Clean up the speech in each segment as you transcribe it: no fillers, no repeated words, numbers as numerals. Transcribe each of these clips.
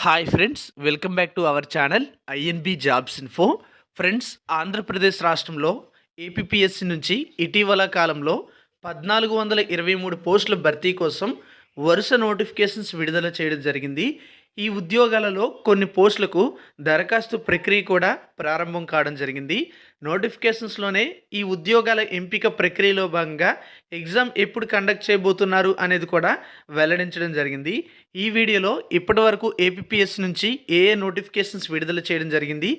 Hi friends, welcome back to our channel INB jobs info. Friends, Andhra Pradesh రాష్ట్రంలో APPSC నుంచి ఇటీవల కాలంలో 1423 పోస్టుల భర్తీ కోసం వరుస నోటిఫికేషన్స్ విడుదల చేయడం జరిగింది. ఈ ఉద్యోగాలలో కొన్ని పోస్టులకు దరఖాస్తు ప్రక్రియ కూడా ప్రారంభం కావడం జరిగింది. నోటిఫికేషన్స్లోనే ఈ ఉద్యోగాల ఎంపిక ప్రక్రియలో భాగంగా ఎగ్జామ్ ఎప్పుడు కండక్ట్ చేయబోతున్నారు అనేది కూడా వెల్లడించడం జరిగింది. ఈ వీడియోలో ఇప్పటివరకు ఏపీపీఎస్ నుంచి ఏ నోటిఫికేషన్స్ విడుదల చేయడం జరిగింది,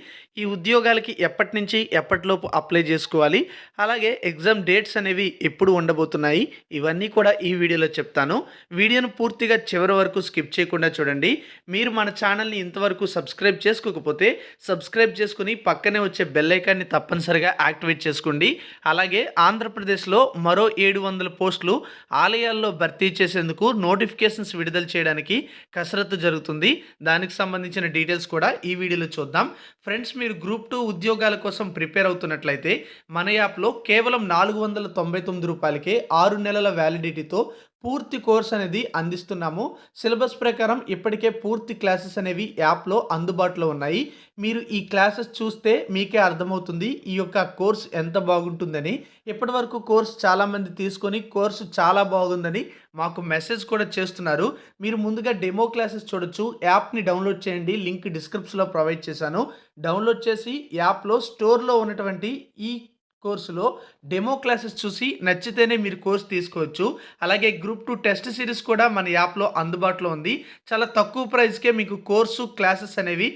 ఈ ఉద్యోగాలకి ఎప్పటి నుంచి ఎప్పటిలోపు అప్లై చేసుకోవాలి, అలాగే ఎగ్జామ్ డేట్స్ అనేవి ఎప్పుడు ఉండబోతున్నాయి, ఇవన్నీ కూడా ఈ వీడియోలో చెప్తాను. వీడియోను పూర్తిగా చివరి వరకు స్కిప్ చేయకుండా చూడండి. మీరు మన ఛానల్ని ఇంతవరకు సబ్స్క్రైబ్ చేసుకోకపోతే సబ్స్క్రైబ్ చేసుకుని పక్కనే వచ్చే బెల్ ఐకాన్ని తప్పనిసరిగా యాక్టివేట్ చేసుకోండి. అలాగే ఆంధ్రప్రదేశ్లో మరో 700 పోస్టులు ఆలయాల్లో భర్తీ చేసేందుకు నోటిఫికేషన్స్ విడుదల చేయడానికి కసరత్తు జరుగుతుంది. దానికి సంబంధించిన డీటెయిల్స్ కూడా ఈ వీడియోలో చూద్దాం. ఫ్రెండ్స్, మీరు గ్రూప్ 2 ఉద్యోగాల కోసం ప్రిపేర్ అవుతున్నట్లయితే మన యాప్లో కేవలం 499 రూపాయలకే 6 నెలల వ్యాలిడిటీతో పూర్తి కోర్స్ అనేది అందిస్తున్నాము. సిలబస్ ప్రకారం ఇప్పటికే పూర్తి క్లాసెస్ అనేవి యాప్లో అందుబాటులో ఉన్నాయి. మీరు ఈ క్లాసెస్ చూస్తే మీకే అర్థమవుతుంది ఈ యొక్క కోర్స్ ఎంత బాగుంటుందని. ఇప్పటివరకు కోర్స్ చాలామంది తీసుకొని కోర్సు చాలా బాగుందని మాకు మెసేజ్ కూడా చేస్తున్నారు. మీరు ముందుగా డెమో క్లాసెస్ చూడొచ్చు. యాప్ని డౌన్లోడ్ చేయండి, లింక్ డిస్క్రిప్షన్లో ప్రొవైడ్ చేశాను. డౌన్లోడ్ చేసి యాప్లో స్టోర్లో ఉన్నటువంటి ఈ కోర్సులో డెమో క్లాసెస్ చూసి నచ్చితేనే మీరు కోర్స్ తీసుకోవచ్చు. అలాగే గ్రూప్ 2 టెస్ట్ సిరీస్ కూడా మన యాప్లో అందుబాటులో ఉంది. చాలా తక్కువ ప్రైస్కే మీకు కోర్సు క్లాసెస్ అనేవి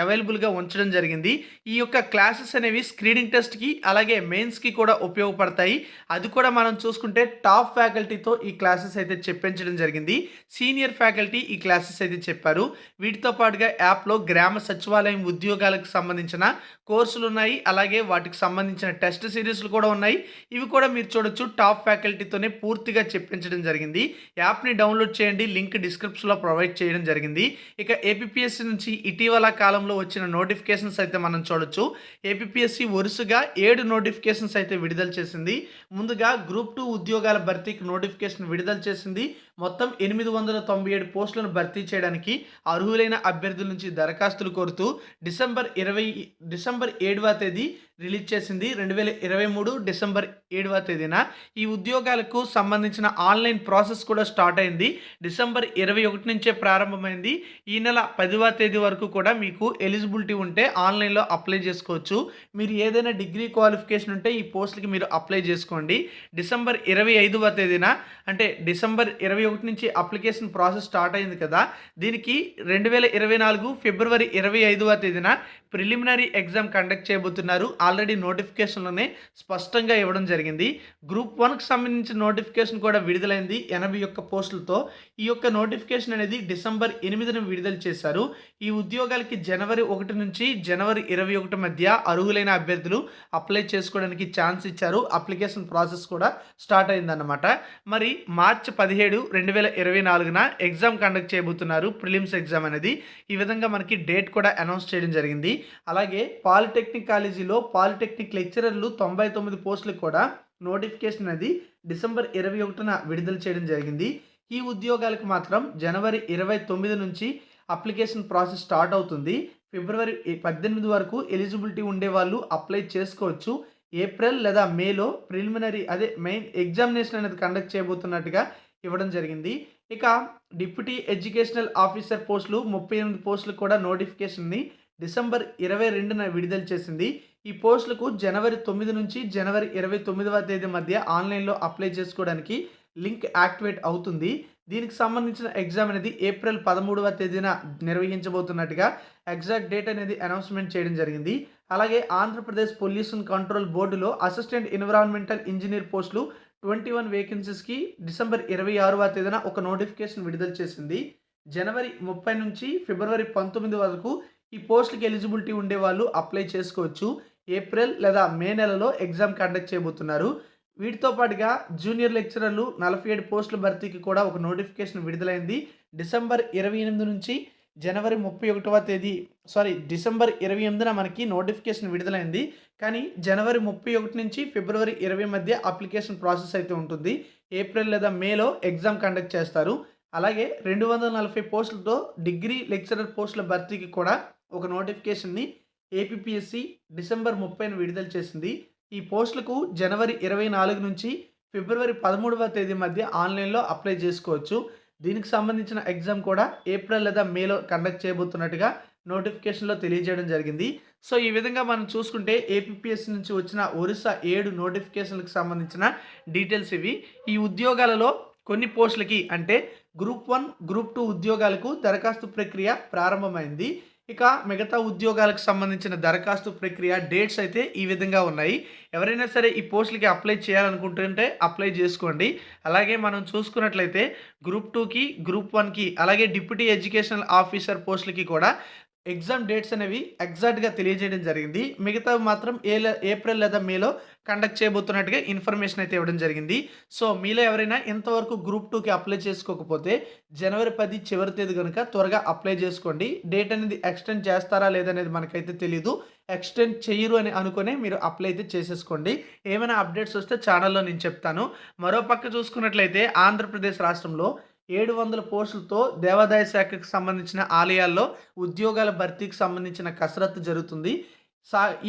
అవైలబుల్గా ఉంచడం జరిగింది. ఈ యొక్క క్లాసెస్ అనేవి స్క్రీనింగ్ టెస్ట్కి అలాగే మెయిన్స్కి కూడా ఉపయోగపడతాయి. అది కూడా మనం చూసుకుంటే టాప్ ఫ్యాకల్టీతో ఈ క్లాసెస్ అయితే చెప్పించడం జరిగింది. సీనియర్ ఫ్యాకల్టీ ఈ క్లాసెస్ అయితే చెప్పారు. వీటితో పాటుగా యాప్లో గ్రామ సచివాలయం ఉద్యోగాలకు సంబంధించిన కోర్సులు ఉన్నాయి. అలాగే వాటికి సంబంధించిన టెస్ట్ సిరీస్లు కూడా ఉన్నాయి. ఇవి కూడా మీరు చూడొచ్చు. టాప్ ఫ్యాకల్టీతోనే పూర్తిగా చెప్పించడం జరిగింది. యాప్ని డౌన్లోడ్ చేయండి, లింక్ డిస్క్రిప్షన్లో ప్రొవైడ్ చేయడం జరిగింది. ఇక ఏపీపీఎస్సీ నుంచి ఇటీవల కాలంలో వచ్చిన నోటిఫికేషన్స్ అయితే మనం చూడొచ్చు. ఏపీపీఎస్సీ వరుసగా 7 నోటిఫికేషన్స్ అయితే విడుదల చేసింది. ముందుగా గ్రూప్ 2 ఉద్యోగాల భర్తీకి నోటిఫికేషన్ విడుదల చేసింది. మొత్తం 897 పోస్టులను భర్తీ చేయడానికి అర్హులైన అభ్యర్థుల నుంచి దరఖాస్తులు కోరుతూ డిసెంబర్ 7వ తేదీ రిలీజ్ చేసింది. 2023 డిసెంబర్ 7వ తేదీన ఈ ఉద్యోగాలకు సంబంధించిన ఆన్లైన్ ప్రాసెస్ కూడా స్టార్ట్ అయింది. డిసెంబర్ 21 నుంచే ప్రారంభమైంది. ఈ నెల 10వ తేదీ వరకు కూడా మీకు ఎలిజిబిలిటీ ఉంటే ఆన్లైన్లో అప్లై చేసుకోవచ్చు. మీరు ఏదైనా డిగ్రీ క్వాలిఫికేషన్ ఉంటే ఈ పోస్టులకి మీరు అప్లై చేసుకోండి. డిసెంబర్ 25వ తేదీన అంటే డిసెంబర్ 21 నుంచి అప్లికేషన్ ప్రాసెస్ స్టార్ట్ అయింది కదా, దీనికి 2024 ఫిబ్రవరి 25వ తేదీన ప్రిలిమినరీ ఎగ్జామ్ కండక్ట్ చేయబోతున్నారు. ఆల్రెడీ నోటిఫికేషన్లోనే స్పష్టంగా ఇవ్వడం జరిగింది. గ్రూప్ 1కి సంబంధించిన నోటిఫికేషన్ కూడా విడుదలైంది 81 పోస్టులతో. ఈ యొక్క నోటిఫికేషన్ అనేది డిసెంబర్ 8న విడుదల చేశారు. ఈ ఉద్యోగాలకి జనవరి 1 నుంచి జనవరి 21 మధ్య అర్హులైన అభ్యర్థులు అప్లై చేసుకోవడానికి ఛాన్స్ ఇచ్చారు. అప్లికేషన్ ప్రాసెస్ కూడా స్టార్ట్ అయిందన్నమాట. మరి మార్చి 17, 2024న ఎగ్జామ్ కండక్ట్ చేయబోతున్నారు, ప్రిలిమ్స్ ఎగ్జామ్ అనేది. ఈ విధంగా మనకి డేట్ కూడా అనౌన్స్ చేయడం జరిగింది. అలాగే పాలిటెక్నిక్ కాలేజీలో పాలిటెక్నిక్ లెక్చరర్లు 99 పోస్టులకు కూడా నోటిఫికేషన్ అనేది డిసెంబర్ 21న విడుదల చేయడం జరిగింది. ఈ ఉద్యోగాలకు మాత్రం జనవరి 29 నుంచి అప్లికేషన్ ప్రాసెస్ స్టార్ట్ అవుతుంది. ఫిబ్రవరి 18 వరకు ఎలిజిబిలిటీ ఉండే వాళ్ళు అప్లై చేసుకోవచ్చు. ఏప్రిల్ లేదా మేలో ప్రిలిమినరీ మెయిన్ ఎగ్జామినేషన్ అనేది కండక్ట్ చేయబోతున్నట్టుగా ఇవ్వడం జరిగింది. ఇక డిప్యూటీ ఎడ్యుకేషనల్ ఆఫీసర్ పోస్టులు 38 పోస్టులు కూడా నోటిఫికేషన్ని డిసెంబర్ 22న విడుదల చేసింది. ఈ పోస్టులకు జనవరి 9 నుంచి జనవరి 29వ తేదీ మధ్య ఆన్లైన్లో అప్లై చేసుకోవడానికి లింక్ యాక్టివేట్ అవుతుంది. దీనికి సంబంధించిన ఎగ్జామ్ అనేది ఏప్రిల్ 13వ తేదీన నిర్వహించబోతున్నట్టుగా ఎగ్జాక్ట్ డేట్ అనేది అనౌన్స్మెంట్ చేయడం జరిగింది. అలాగే ఆంధ్రప్రదేశ్ పొల్యూషన్ కంట్రోల్ బోర్డులో అసిస్టెంట్ ఎన్విరాన్మెంటల్ ఇంజనీర్ పోస్టులు 21 వేకెన్సీస్కి డిసెంబర్ 26వ తేదీన ఒక నోటిఫికేషన్ విడుదల చేసింది. జనవరి 30 నుంచి ఫిబ్రవరి 19 వరకు ఈ పోస్టులకి ఎలిజిబిలిటీ ఉండే వాళ్ళు అప్లై చేసుకోవచ్చు. ఏప్రిల్ లేదా మే నెలలో ఎగ్జామ్ కండక్ట్ చేయబోతున్నారు. వీటితో పాటుగా జూనియర్ లెక్చరర్లు 47 పోస్టుల భర్తీకి కూడా ఒక నోటిఫికేషన్ విడుదలైంది. డిసెంబర్ 28 నుంచి డిసెంబర్ 28న మనకి నోటిఫికేషన్ విడుదలైంది. కానీ జనవరి 31 నుంచి ఫిబ్రవరి 20 మధ్య అప్లికేషన్ ప్రాసెస్ అయితే ఉంటుంది. ఏప్రిల్ లేదా మేలో ఎగ్జామ్ కండక్ట్ చేస్తారు. అలాగే 240 పోస్టులతో డిగ్రీ లెక్చరర్ పోస్టుల భర్తీకి కూడా ఒక నోటిఫికేషన్‌ని ఏపీపీఎస్సీ డిసెంబర్ 30న విడుదల చేసింది. ఈ పోస్టులకు జనవరి 24 నుంచి ఫిబ్రవరి 13వ తేదీ మధ్య ఆన్‌లైన్‌లో అప్లై చేసుకోవచ్చు. దీనికి సంబంధించిన ఎగ్జామ్ కూడా ఏప్రిల్ లేదా మేలో కండక్ట్ చేయబోతున్నట్టుగా నోటిఫికేషన్‌లో తెలియజేయడం జరిగింది. సో, ఈ విధంగా మనం చూసుకుంటే ఏపీపీఎస్సీ నుంచి వచ్చిన ఒరిస్సా 7 నోటిఫికేషన్‌లకు సంబంధించిన డీటెయిల్స్ ఇవి. ఈ ఉద్యోగాలలో కొన్ని పోస్టులకి అంటే గ్రూప్ 1, గ్రూప్ 2 ఉద్యోగాలకు దరఖాస్తు ప్రక్రియ ప్రారంభమైంది. ఇక మిగతా ఉద్యోగాలకు సంబంధించిన దరఖాస్తు ప్రక్రియ డేట్స్ అయితే ఈ విధంగా ఉన్నాయి. ఎవరైనా సరే ఈ పోస్టులకి అప్లై చేయాలనుకుంటుంటే అప్లై చేసుకోండి. అలాగే మనం చూసుకున్నట్లయితే గ్రూప్ 2కి, గ్రూప్ 1కి అలాగే డిప్యూటీ ఎడ్యుకేషనల్ ఆఫీసర్ పోస్టులకి కూడా ఎగ్జామ్ డేట్స్ అనేవి ఎగ్జాక్ట్‌గా తెలియజేయడం జరిగింది. మిగతావి మాత్రం ఏప్రిల్ లేదా మేలో కండక్ట్ చేయబోతున్నట్టుగా ఇన్ఫర్మేషన్ అయితే ఇవ్వడం జరిగింది. సో, మీలో ఎవరైనా ఇంతవరకు గ్రూప్ 2కి అప్లై చేసుకోకపోతే జనవరి 10 చివరి తేదీ గనుక త్వరగా అప్లై చేసుకోండి. డేట్ అనేది ఎక్స్టెండ్ చేస్తారా లేదనేది మనకైతే తెలీదు. ఎక్స్టెండ్ చెయ్యరు అని అనుకునే మీరు అప్లై అయితే చేసేసుకోండి. ఏమైనా అప్డేట్స్ వస్తే ఛానల్‌లో నేను చెప్తాను. మరో పక్క చూసుకున్నట్లయితే ఆంధ్రప్రదేశ్ రాష్ట్రంలో 700 పోస్టులతో దేవాదాయ శాఖకు సంబంధించిన ఆలయాల్లో ఉద్యోగాల భర్తీకి సంబంధించిన కసరత్తు జరుగుతుంది.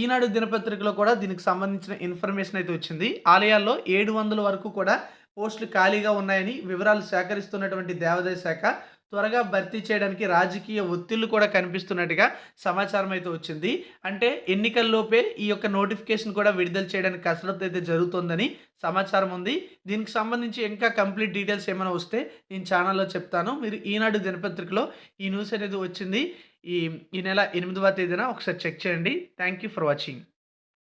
ఈనాడు దినపత్రికలో కూడా దీనికి సంబంధించిన ఇన్ఫర్మేషన్ అయితే వచ్చింది. ఆలయాల్లో 700 వరకు కూడా పోస్టులు ఖాళీగా ఉన్నాయని వివరాలు సేకరిస్తున్నటువంటి దేవాదాయ శాఖ త్వరగా భర్తీ చేయడానికి రాజకీయ ఒత్తిళ్లు కూడా కనిపిస్తున్నట్టుగా సమాచారం అయితే వచ్చింది. అంటే ఎన్నికల్లోపే ఈ యొక్క నోటిఫికేషన్ కూడా విడుదల చేయడానికి కసరత్తు అయితే జరుగుతోందని సమాచారం ఉంది. దీనికి సంబంధించి ఇంకా కంప్లీట్ డీటెయిల్స్ ఏమైనా వస్తే నేను ఛానల్లో చెప్తాను. మీరు ఈనాడు దినపత్రికలో ఈ న్యూస్ అనేది వచ్చింది. ఈ నెల 8వ తేదీన ఒకసారి చెక్ చేయండి. Thank you for watching.